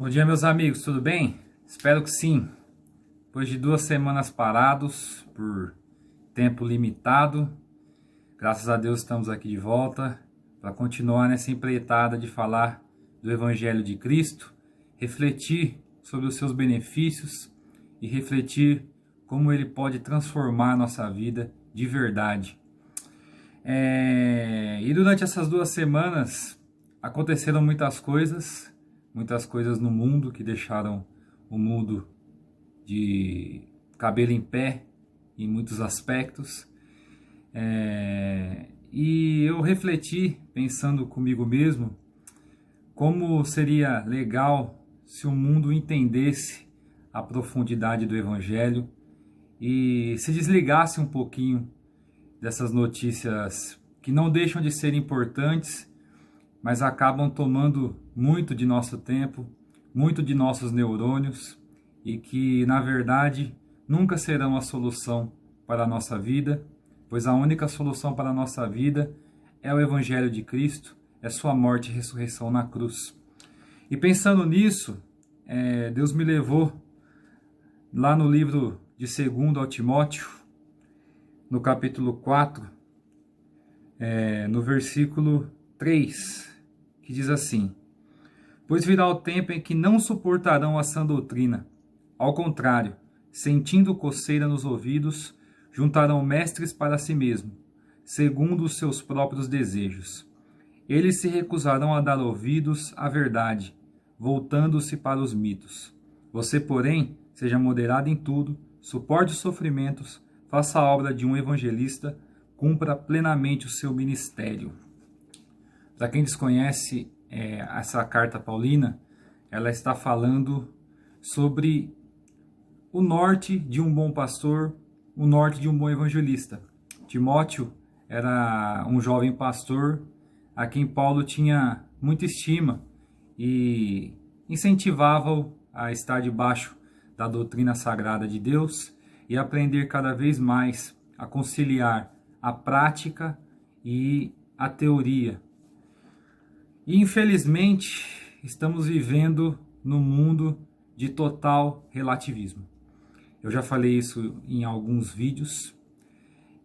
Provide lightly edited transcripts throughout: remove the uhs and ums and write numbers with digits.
Bom dia, meus amigos, tudo bem? Espero que sim. Depois de 2 semanas parados, por tempo limitado, graças a Deus estamos aqui de volta para continuar nessa empreitada de falar do Evangelho de Cristo, refletir sobre os seus benefícios e refletir como ele pode transformar a nossa vida de verdade. E durante essas 2 semanas aconteceram muitas coisas no mundo que deixaram o mundo de cabelo em pé em muitos aspectos. E eu refleti, pensando comigo mesmo, como seria legal se o mundo entendesse a profundidade do Evangelho e se desligasse um pouquinho dessas notícias que não deixam de ser importantes, mas acabam tomando muito de nosso tempo, muito de nossos neurônios, e que, na verdade, nunca serão a solução para a nossa vida, pois a única solução para a nossa vida é o Evangelho de Cristo, é sua morte e ressurreição na cruz. E pensando nisso, Deus me levou lá no livro de 2 ao Timóteo, no capítulo 4, no versículo 3, que diz assim: Pois virá o tempo em que não suportarão a sã doutrina. Ao contrário, sentindo coceira nos ouvidos, juntarão mestres para si mesmo, segundo os seus próprios desejos. Eles se recusarão a dar ouvidos à verdade, voltando-se para os mitos. Você, porém, seja moderado em tudo, suporte os sofrimentos, faça a obra de um evangelista, cumpra plenamente o seu ministério. Para quem desconhece essa carta paulina, ela está falando sobre o norte de um bom pastor, o norte de um bom evangelista. Timóteo era um jovem pastor a quem Paulo tinha muita estima e incentivava-o a estar debaixo da doutrina sagrada de Deus e aprender cada vez mais a conciliar a prática e a teoria. E infelizmente estamos vivendo num mundo de total relativismo. Eu já falei isso em alguns vídeos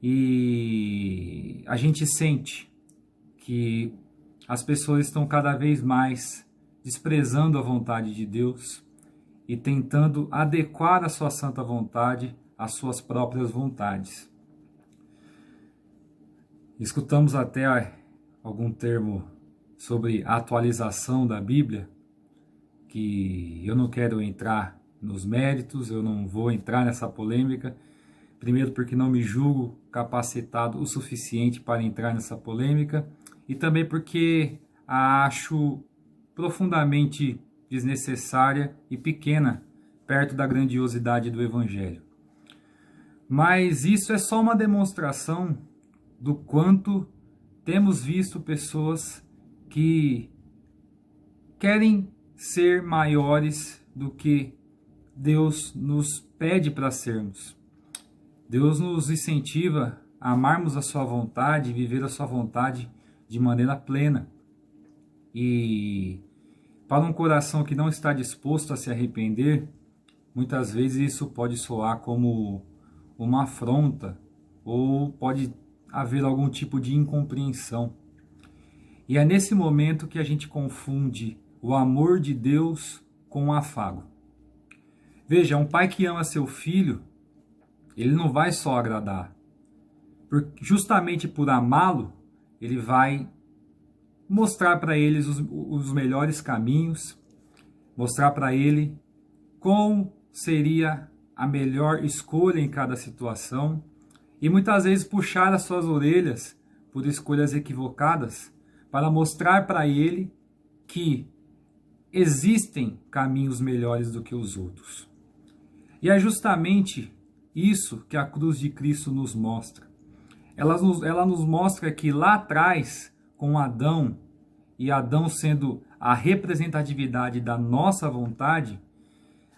e a gente sente que as pessoas estão cada vez mais desprezando a vontade de Deus e tentando adequar a sua santa vontade às suas próprias vontades. Escutamos até algum termo sobre a atualização da Bíblia, que eu não quero entrar nos méritos, eu não vou entrar nessa polêmica, primeiro porque não me julgo capacitado o suficiente para entrar nessa polêmica, e também porque a acho profundamente desnecessária e pequena perto da grandiosidade do Evangelho. Mas isso é só uma demonstração do quanto temos visto pessoas que querem ser maiores do que Deus nos pede para sermos. Deus nos incentiva a amarmos a sua vontade, viver a sua vontade de maneira plena. E para um coração que não está disposto a se arrepender, muitas vezes isso pode soar como uma afronta ou pode haver algum tipo de incompreensão. E é nesse momento que a gente confunde o amor de Deus com o afago. Veja, um pai que ama seu filho, ele não vai só agradar. Justamente por amá-lo, ele vai mostrar para eles os melhores caminhos, mostrar para ele como seria a melhor escolha em cada situação e muitas vezes puxar as suas orelhas por escolhas equivocadas para mostrar para ele que existem caminhos melhores do que os outros. E é justamente isso que a cruz de Cristo nos mostra. Ela nos mostra que lá atrás, com Adão, e Adão sendo a representatividade da nossa vontade,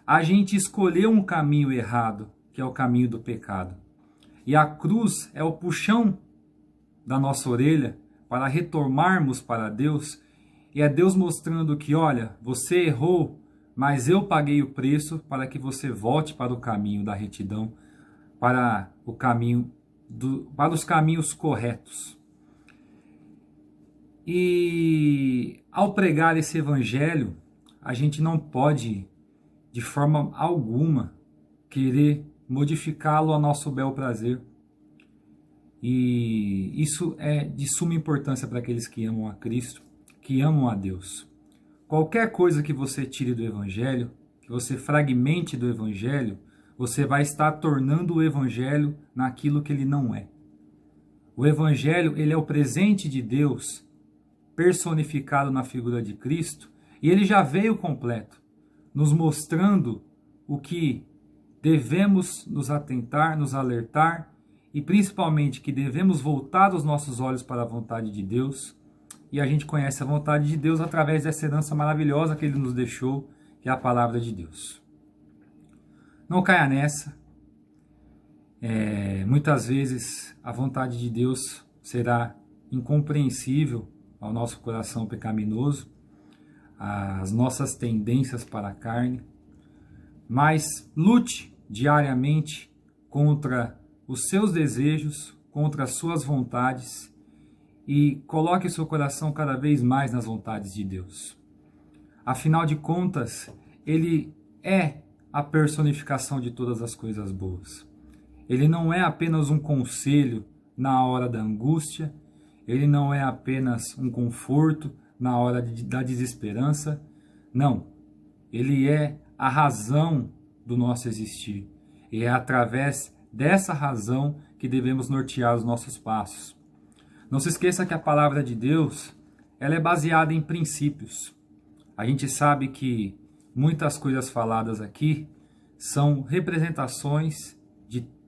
a gente escolheu um caminho errado, que é o caminho do pecado. E a cruz é o puxão da nossa orelha para retornarmos para Deus, e é Deus mostrando que, olha, você errou, mas eu paguei o preço para que você volte para o caminho da retidão, para o caminho para os caminhos corretos. E ao pregar esse evangelho, a gente não pode, de forma alguma, querer modificá-lo a nosso bel prazer. E isso é de suma importância para aqueles que amam a Cristo, que amam a Deus. Qualquer coisa que você tire do Evangelho, que você fragmente do Evangelho, você vai estar tornando o Evangelho naquilo que ele não é. O Evangelho, ele é o presente de Deus personificado na figura de Cristo, e ele já veio completo, nos mostrando o que devemos nos atentar, nos alertar, e principalmente que devemos voltar os nossos olhos para a vontade de Deus. E a gente conhece a vontade de Deus através dessa herança maravilhosa que ele nos deixou, que é a palavra de Deus. Não caia nessa. Muitas vezes a vontade de Deus será incompreensível ao nosso coração pecaminoso, às nossas tendências para a carne, mas lute diariamente contra os seus desejos, contra as suas vontades, e coloque o seu coração cada vez mais nas vontades de Deus. Afinal de contas, ele é a personificação de todas as coisas boas. Ele não é apenas um conselho na hora da angústia, ele não é apenas um conforto na hora da desesperança. Não, ele é a razão do nosso existir. E é através dessa razão que devemos nortear os nossos passos. Não se esqueça que a palavra de Deus, ela é baseada em princípios. A gente sabe que muitas coisas faladas aqui são representações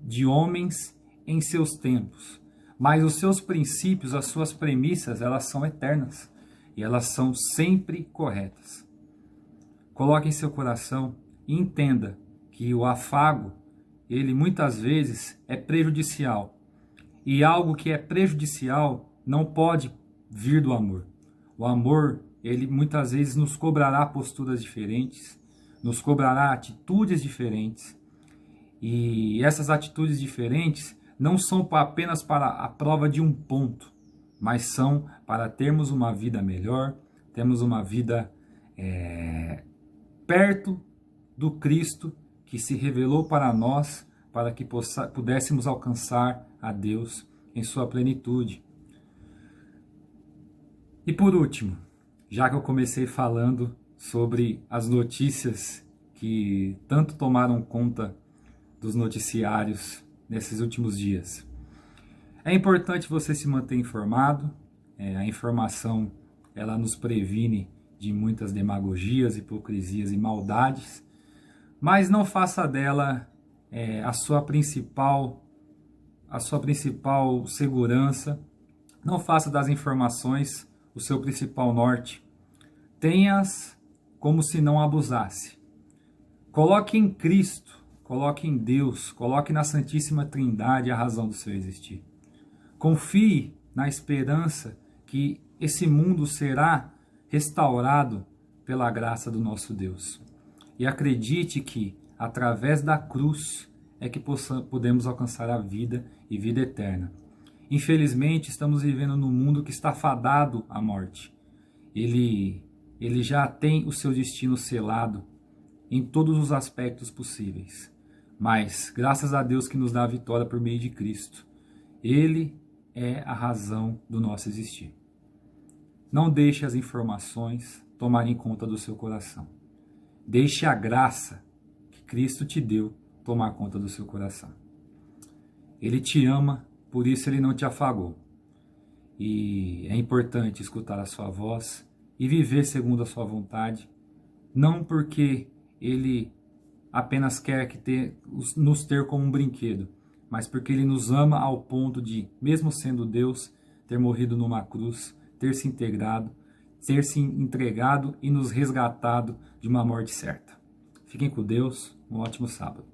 de homens em seus tempos. Mas os seus princípios, as suas premissas, elas são eternas. E elas são sempre corretas. Coloque em seu coração e entenda que o afago, ele muitas vezes é prejudicial. E algo que é prejudicial não pode vir do amor. O amor, ele muitas vezes nos cobrará posturas diferentes, nos cobrará atitudes diferentes. E essas atitudes diferentes não são apenas para a prova de um ponto, mas são para termos uma vida melhor, termos uma vida perto do Cristo que se revelou para nós, para que pudéssemos alcançar a Deus em sua plenitude. E por último, já que eu comecei falando sobre as notícias que tanto tomaram conta dos noticiários nesses últimos dias, é importante você se manter informado. A informação, ela nos previne de muitas demagogias, hipocrisias e maldades, mas não faça dela a sua principal segurança. Não faça das informações o seu principal norte. Tenha-as como se não abusasse. Coloque em Cristo, coloque em Deus, coloque na Santíssima Trindade a razão do seu existir. Confie na esperança que esse mundo será restaurado pela graça do nosso Deus. E acredite que, através da cruz, é que podemos alcançar a vida e vida eterna. Infelizmente, estamos vivendo num mundo que está fadado à morte. Ele já tem o seu destino selado em todos os aspectos possíveis. Mas, graças a Deus que nos dá a vitória por meio de Cristo, Ele é a razão do nosso existir. Não deixe as informações tomarem conta do seu coração. Deixe a graça que Cristo te deu tomar conta do seu coração. Ele te ama, por isso Ele não te afagou. E é importante escutar a sua voz e viver segundo a sua vontade, não porque Ele apenas quer nos ter como um brinquedo, mas porque Ele nos ama ao ponto de, mesmo sendo Deus, ter morrido numa cruz, ter se entregado e nos resgatado de uma morte certa. Fiquem com Deus, um ótimo sábado.